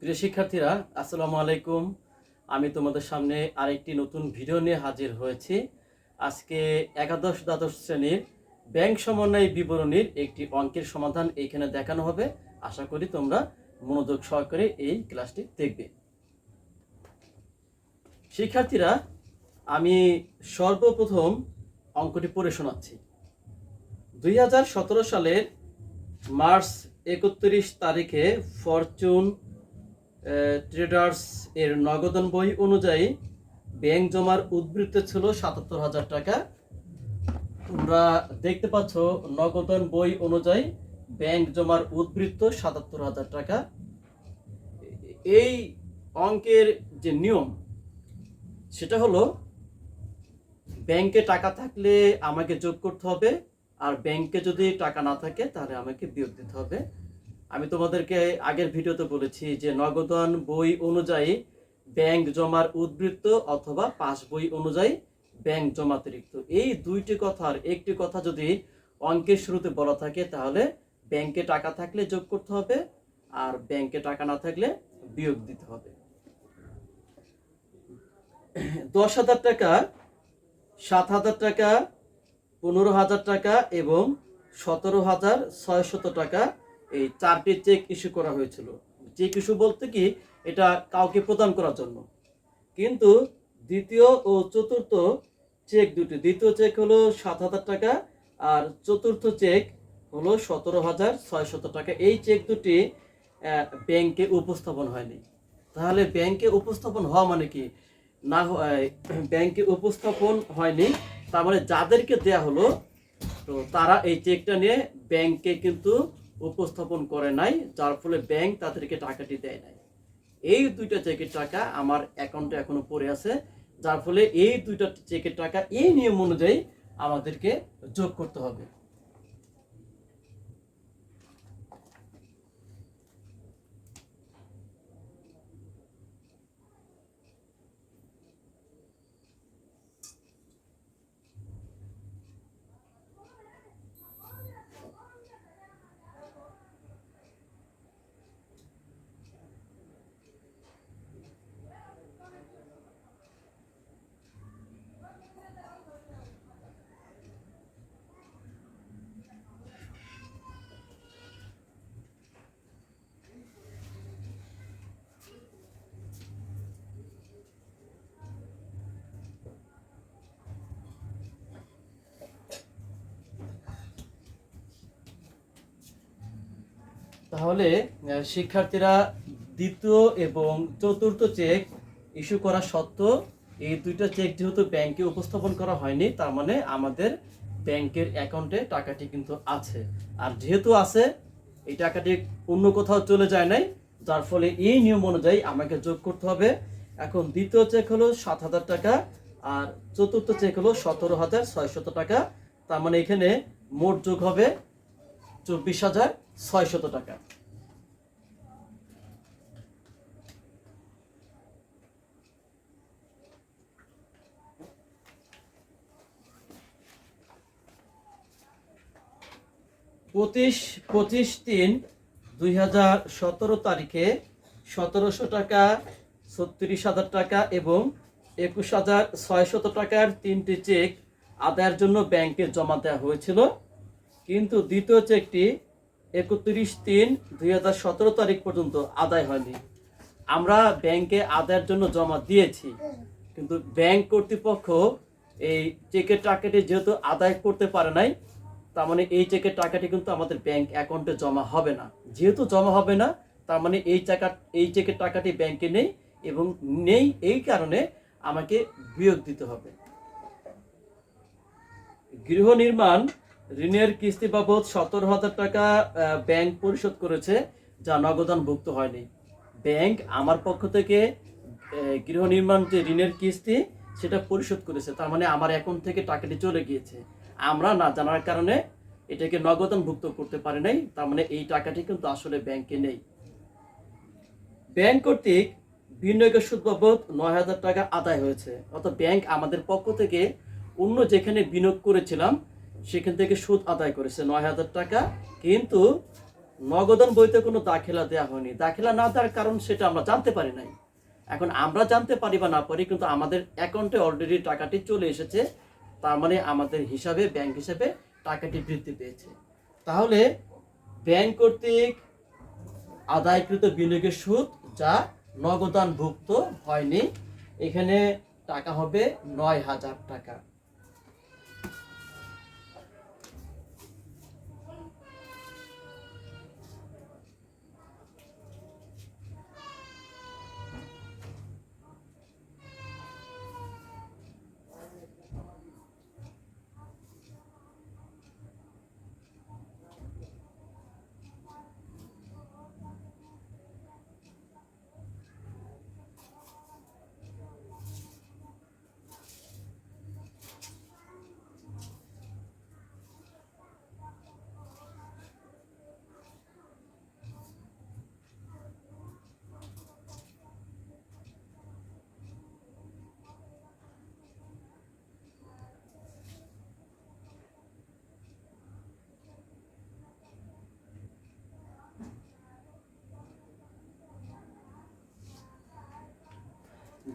প্রিয় শিক্ষার্থীরা, আসসালামু আলাইকুম। আমি তোমাদের সামনে আরেকটি নতুন ভিডিও নিয়ে হাজির হয়েছি। আজকে একাদশ দ্বাদশ শ্রেণীর ব্যাংক সমন্বয় বিবরণীর একটি অঙ্কের সমাধান এইখানে দেখানো হবে। আশা করি তোমরা মনোযোগ সহকারে এই ক্লাসটি দেখবে। শিক্ষার্থীরা, আমি সর্বপ্রথম অঙ্কটি পড়ে শোনাচ্ছি। 2017 সালের মার্চ 31 তারিখে ফরচুন ট্রেডার্স এর নগদান বই অনুযায়ী ব্যাংক জমার উদ্বৃত্ত ছিল ৭৭,০০০ টাকা। তোমরা দেখতে পাচ্ছ নগদান বই অনুযায়ী ব্যাংক জমার উদ্বৃত্ত ৭৭,০০০ টাকা। এই অঙ্কের যে নিয়ম সেটা হলো, ব্যাংকে টাকা থাকলে আমাকে যোগ করতে হবে, আর ব্যাংকে যদি টাকা না থাকে তাহলে আমাকে বিয়োগ দিতে হবে। আমি তোমাদেরকে আগের ভিডিওতে বলেছি যে নগদান বই অনুযায়ী ব্যাংক জমার উদ্বৃত্ত অথবা পাস বই অনুযায়ী ব্যাংক জমাতিরিক্ত, এই দুইটি কথার একটি কথা যদি অঙ্কের শুরুতে বলা থাকে তাহলে ব্যাংকে টাকা থাকলে যোগ করতে হবে, আর ব্যাংকে টাকা না থাকলে বিয়োগ দিতে হবে। 10,০০০ টাকা, 7,০০০ টাকা, 15,০০০ টাকা এবং 17,600 টাকা, এই চারটি চেক ইস্যু করা হয়েছিল। চেক ইস্যু বলতে কি, এটা কাউকে প্রদান করার জন্য। কিন্তু দ্বিতীয় ও চতুর্থ চেক দুটি, দ্বিতীয় চেক হলো 7,০০০ টাকা আর চতুর্থ চেক হলো 17,600 টাকা। এই চেক দুটি ব্যাংকে উপস্থাপন হয়নি। তাহলে ব্যাংকে উপস্থাপন হওয়া মানে কি, না ব্যাংকে উপস্থাপন হয়নি তার মানে যাদেরকে দেয়া হলো তো তারা এই চেকটা নিয়ে ব্যাংকে কিন্তু উপস্থাপন করে নাই, যার ফলে ব্যাংক তাদেরকে টাকাটি দেয় নাই। এই দুইটা চেকের টাকা আমার অ্যাকাউন্টে এখনো পড়ে আছে, যার ফলে এই দুইটা চেকের টাকা এই নিয়ম অনুযায়ী আমাদেরকে যোগ করতে হবে। তাহলে শিক্ষার্থীরা, দ্বিতীয় এবং চতুর্থ চেক ইস্যু করা সত্ত্বেও এই দুইটা চেক যেহেতু ব্যাংকে উপস্থাপন করা হয়নি, তার মানে আমাদের ব্যাংকের অ্যাকাউন্টে টাকাটি কিন্তু আছে। আর যেহেতু আছে, এই টাকাটি অন্য কোথাও চলে যায় নাই, যার ফলে এই নিয়ম অনুযায়ী আমাকে যোগ করতে হবে। এখন দ্বিতীয় চেক হলো 7,০০০ টাকা আর চতুর্থ চেক হলো 17,600 টাকা। তার মানে এখানে মোট যোগ হবে 24,600 টাকা। পঁচিশ 25/3/2017 তারিখে 1,700 টাকা, 36,000 টাকা এবং 21,600 টাকার তিনটি চেক আদায়ের জন্য ব্যাংকে জমা দেওয়া হয়েছিল। কিন্তু দ্বিতীয় চেকটি 31/3/2017 তারিখ পর্যন্ত আদায় হয়নি। আমরা ব্যাংকে আদায়ের জন্য জমা দিয়েছি, কিন্তু ব্যাংক কর্তৃপক্ষ এই চেকের টাকাটি যেহেতু আদায় করতে পারে নাই, তার মানে এই চেকের টাকাটি কিন্তু আমাদের ব্যাংক অ্যাকাউন্টে জমা হবে না। যেহেতু জমা হবে না, তার মানে এই চেকের টাকাটি ব্যাংকে নেই, এবং নেই এই কারণে আমাকে বিয়োগ দিতে হবে। গৃহ নির্মাণ ঋণের কিস্তি বাবদ 17,000 টাকা ব্যাংক পরিশোধ করেছে, যা নগদানভুক্ত হয়নি। ব্যাংক আমার পক্ষ থেকে গৃহ নির্মাণ যে ঋণের কিস্তি সেটা পরিশোধ করেছে, তার মানে আমার অ্যাকাউন্ট থেকে টাকাটি চলে গিয়েছে। আমরা না জানার কারণে এটাকে নগদানভুক্ত করতে পারি নাই, তার মানে এই টাকাটি কিন্তু আসলে ব্যাংকে নেই। ব্যাংক কর্তৃক বিনিয়োগের সুদ বাবদ 9,000 টাকা আদায় হয়েছে, অর্থাৎ ব্যাংক আমাদের পক্ষ থেকে অন্য যেখানে বিনিয়োগ করেছিলাম সেখান থেকে সুদ আদায় করেছে 9,000 টাকা। কিন্তু নগদান বইতে কোনো দাখিলা দেওয়া হয়নি। দাখিলা না দেওয়ার কারণ সেটা আমরা জানতে পারি নাই। এখন আমরা জানতে পারি বা না পারি, কিন্তু আমাদের অ্যাকাউন্টে অলরেডি টাকাটি চলে এসেছে। তার মানে আমাদের হিসাবে, ব্যাংক হিসাবে টাকাটি বৃদ্ধি পেয়েছে। তাহলে ব্যাংক কর্তৃক আদায়কৃত বিনিয়োগের সুদ যা নগদানভুক্ত হয়নি, এখানে টাকা হবে ৯,০০০ টাকা।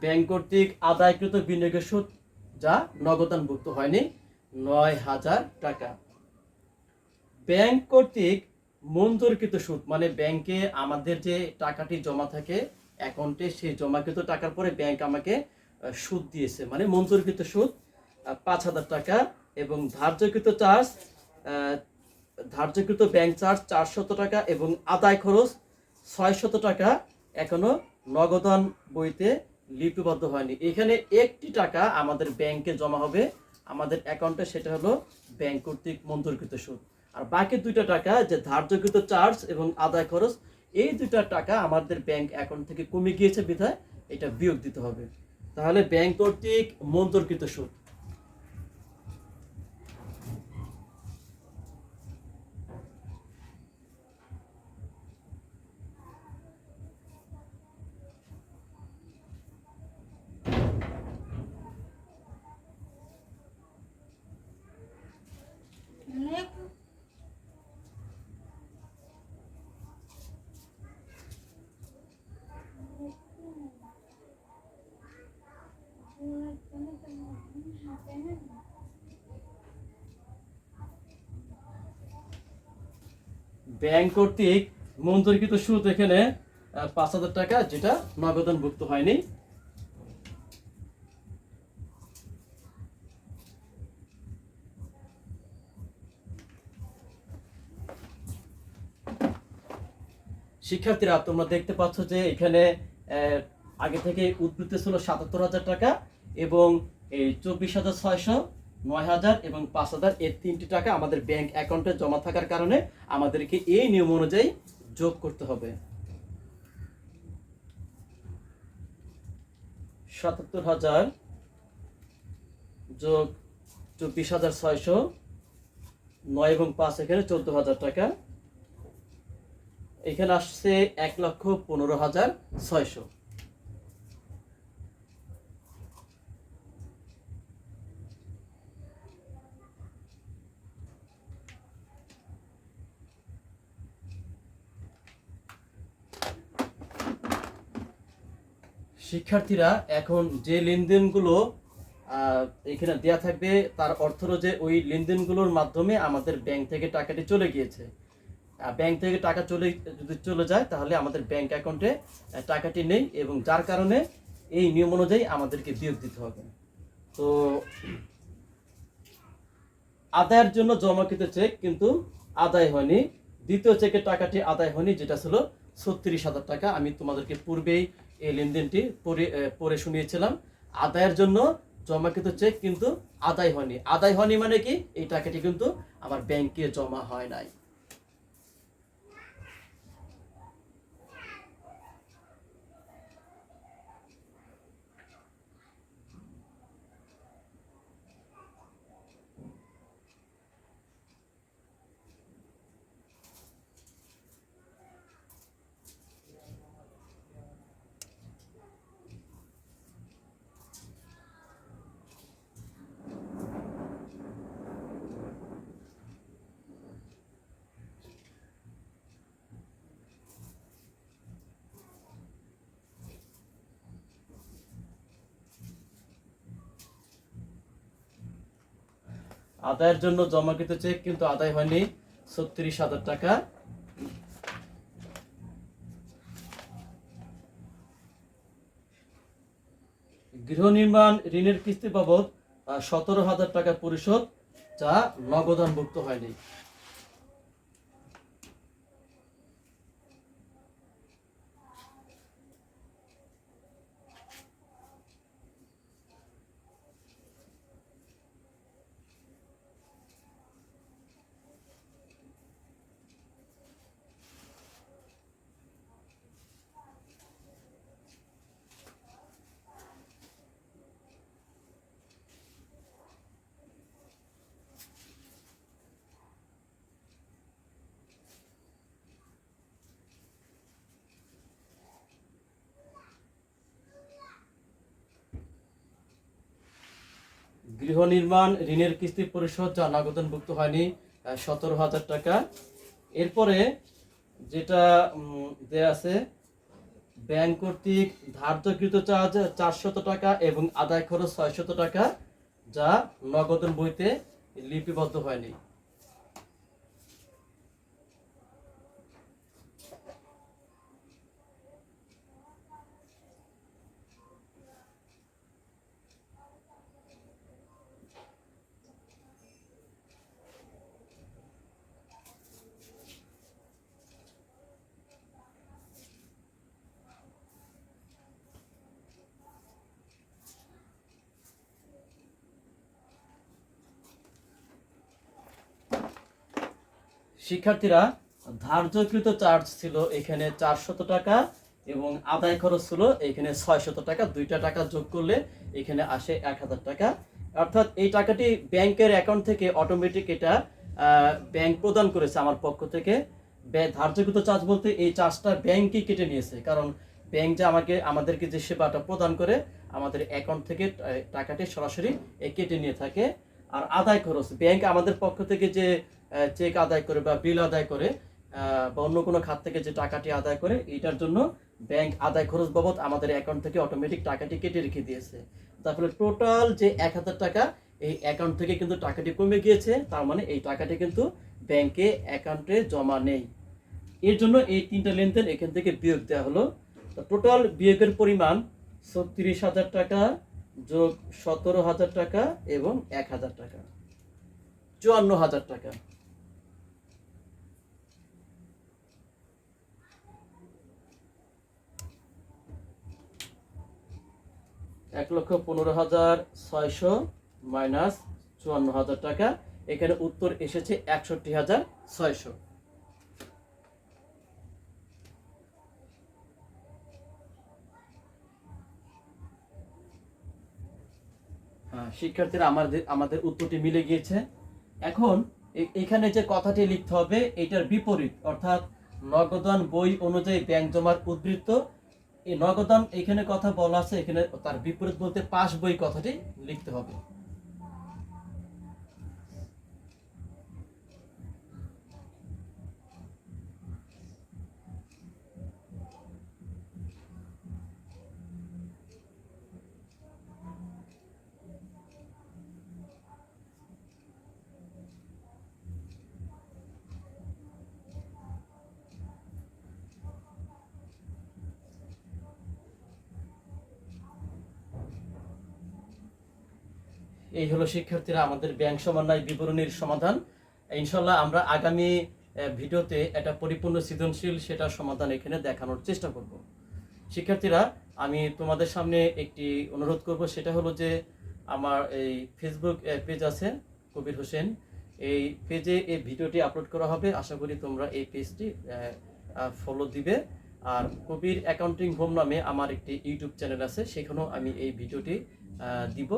ব্যাংক কর্তৃক আদায়কৃত বিনিয়োগের সুদ যা নগদানভুক্ত হয়নি ৯,০০০ টাকা। ব্যাংক কর্তৃক মঞ্জুরকৃত সুদ, মানে ব্যাংকে আমাদের যে টাকাটি জমা থাকে অ্যাকাউন্টে, সেই জমাকৃত টাকার পরে ব্যাংক আমাকে সুদ দিয়েছে, মানে মঞ্জুরকৃত সুদ ৫,০০০ টাকা। এবং ধার্যকৃত ব্যাংক চার্জ ৪০০ টাকা এবং আদায় খরচ ৬০০ টাকা এখনো নগদান বইতে লিপিবদ্ধ হয়নি। এখানে একটি টাকা আমাদের ব্যাংকে জমা হবে আমাদের অ্যাকাউন্টে, সেটা হলো ব্যাংক কর্তৃক মঞ্জুরকৃত সুদ। আর বাকি ২টা টাকা যে ধার্যকৃত চার্জ এবং আদায় খরচ, এই ২টা টাকা আমাদের ব্যাংক অ্যাকাউন্ট থেকে কমে গিয়েছে বিধায় এটা বিয়োগ দিতে হবে। তাহলে ব্যাংক কর্তৃক মঞ্জুরকৃত সুদ। ব্যাংক কর্তৃক মঞ্জুরকৃত সুদ এখানে ৫,০০০ টাকা, যেটা নগদানভুক্ত হয়নি। শিক্ষার্থীরা, তোমরা দেখতে পাচ্ছ যে এখানে আগে থেকে উদ্বৃত্ত ছিল ৭৭,০০০ টাকা এবং এই ২৪,৬০০, ৯,০০০ এবং ৫,০০০, এই ৩টি টাকা আমাদের ব্যাংক অ্যাকাউন্টে জমা থাকার কারণে আমাদেরকে এই নিয়ম অনুযায়ী যোগ করতে হবে। ৭৭,০০০ যোগ ২৪,৬০০, ৯ এবং ৫, এখানে ১৪,০০০ টাকা। এখানে আসছে ১,১৫,৬০০। শিক্ষার্থীরা, এখন যে লেনদেনগুলো এখানে দেয়া থাকবে তার অর্থ হলো যে ওই লেনদেনগুলোর মাধ্যমে আমাদের ব্যাংক থেকে টাকাটি চলে গিয়েছে। ব্যাংক থেকে টাকা যদি চলে যায় তাহলে আমাদের ব্যাংক অ্যাকাউন্টে টাকাটি নেই, এবং যার কারণে এই নিয়ম অনুযায়ী আমাদেরকে বিয়োগ দিতে হবে। তো আদায়ের জন্য জমাকৃত চেক কিন্তু আদায় হয়নি, দ্বিতীয় চেকের টাকাটি আদায় হয়নি, যেটা ছিল ৩৬,০০০ টাকা। আমি তোমাদেরকে পূর্বেই এই লেনদেনটি পড়ে শুনিয়েছিলাম। আদায়ের জন্য জমাকৃত চেক কিন্তু আদায় হয়নি। আদায় হয়নি মানে কি, এই টাকাটি কিন্তু আমার ব্যাংকে জমা হয় নাই। আদায়ের জন্য জমাকৃত চেক কিন্তু আদায় হয়নি 36,000 টাকা। গৃহ নির্মাণ ঋণের কিস্তি বাবদ 17,000 টাকা পরিশোধ, যা নগদানভুক্ত হয়নি। গৃহ নির্মাণ ঋণের কিস্তি পরিশোধ, যা নগদানভুক্ত হয়নি 17,000 টাকা। এরপরে যেটা দেয়া আছে, ব্যাংক কর্তৃক ধার্যকৃত চার্জ 400 টাকা এবং আদায় খরচ 600 টাকা, যা নগদান বইতে লিপিবদ্ধ হয়নি। শিক্ষার্থীরা, ধার্যকৃত চার্জ ছিল এখানে 400 টাকা এবং আদায় খরচ ছিল এখানে 600 টাকা। দুইটা টাকা যোগ করলে এখানে আসে 1,000 টাকা। অর্থাৎ এই টাকাটি ব্যাংকের অ্যাকাউন্ট থেকে অটোমেটিক এটা ব্যাংক প্রদান করেছে আমার পক্ষ থেকে। ধার্যকৃত চার্জ বলতে এই চার্জটা ব্যাংকই কেটে নিয়েছে, কারণ ব্যাংক যে আমাদেরকে যে সেবাটা প্রদান করে আমাদের অ্যাকাউন্ট থেকে টাকাটি সরাসরি কেটে নিয়ে থাকে। আর আদায় খরচ, ব্যাংক আমাদের পক্ষ থেকে যে চেক আদায় করে বা বিল আদায় করে বা অন্য কোনো খাত থেকে যে টাকাটি আদায় করে, এটার জন্য ব্যাংক আদায় খরচ বাবদ আমাদের অ্যাকাউন্ট থেকে অটোমেটিক টাকাটি কেটে রেখে দিয়েছে। তারপরে টোটাল যে 1,000 টাকা এই অ্যাকাউন্ট থেকে কিন্তু টাকাটি কমে গিয়েছে, তার মানে এই টাকাটি কিন্তু ব্যাংকে অ্যাকাউন্টে জমা নেই। এর জন্য এই তিনটা লেনদেন এখান থেকে বিয়োগ দেওয়া হলো। টোটাল বিয়োগের পরিমাণ 36,000 টাকা যোগ 17,000 টাকা এবং 1,000 টাকা, 54,000 টাকা। 1,15,600 মাইনাস 54,000 টাকা, এখানে উত্তর এসেছে 61,600। শিক্ষার্থীরা, আমাদের উত্তরটি মিলে গিয়েছে। এখন এখানে যে কথাটি লিখতে হবে এটার বিপরীত, অর্থাৎ নগদান বই অনুযায়ী ব্যাংক জমার উদ্বৃত্ত। এই নগদান এখানে কথা বলা আছে, এখানে তার বিপরীত বলতে পাস বই কথাটি লিখতে হবে। এই হলো শিক্ষার্থীরা আমাদের ব্যাংক সমন্বয় বিবরণীর সমাধান। ইনশাল্লাহ আমরা আগামী ভিডিওতে একটা পরিপূর্ণ সৃজনশীল সেটার সমাধান এখানে দেখানোর চেষ্টা করব। শিক্ষার্থীরা, আমি তোমাদের সামনে একটি অনুরোধ করব, সেটা হলো যে আমার এই ফেসবুক পেজ আছে কবির হোসেন, এই পেজে এই ভিডিওটি আপলোড করা হবে। আশা করি তোমরা এই পেজটি ফলো দিবে। আর কবির অ্যাকাউন্টিং হোম নামে আমার একটি ইউটিউব চ্যানেল আছে, সেখানেও আমি এই ভিডিওটি দিব।